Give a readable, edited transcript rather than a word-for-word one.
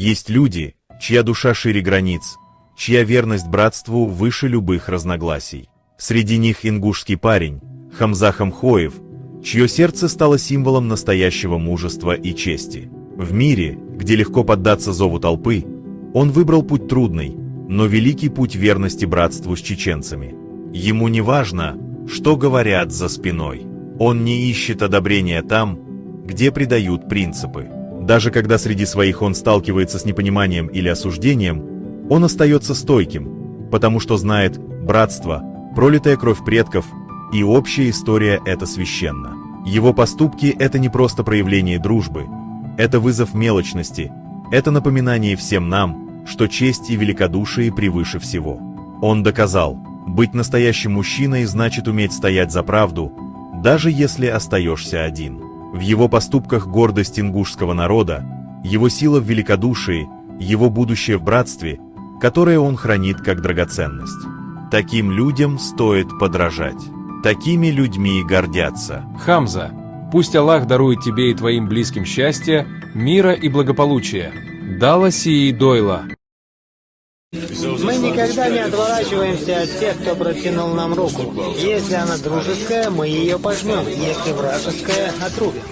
Есть люди, чья душа шире границ, чья верность братству выше любых разногласий. Среди них ингушский парень, Хамза Хамхоев, чье сердце стало символом настоящего мужества и чести. В мире, где легко поддаться зову толпы, он выбрал путь трудный, но великий путь верности братству с чеченцами. Ему не важно, что говорят за спиной. Он не ищет одобрения там, где предают принципы. Даже когда среди своих он сталкивается с непониманием или осуждением, он остается стойким, потому что знает, братство, пролитая кровь предков и общая история — это священно. Его поступки — это не просто проявление дружбы, это вызов мелочности, это напоминание всем нам, что честь и великодушие превыше всего. Он доказал, быть настоящим мужчиной значит уметь стоять за правду, даже если остаешься один. В его поступках гордость ингушского народа, его сила в великодушии, его будущее в братстве, которое он хранит как драгоценность. Таким людям стоит подражать. Такими людьми гордятся. Хамза, пусть Аллах дарует тебе и твоим близким счастье, мира и благополучия. Даласи и Дойла. Мы никогда не отворачиваемся от тех, кто протянул нам руку. Если она дружеская, мы ее пожмем, если вражеская, отрубим.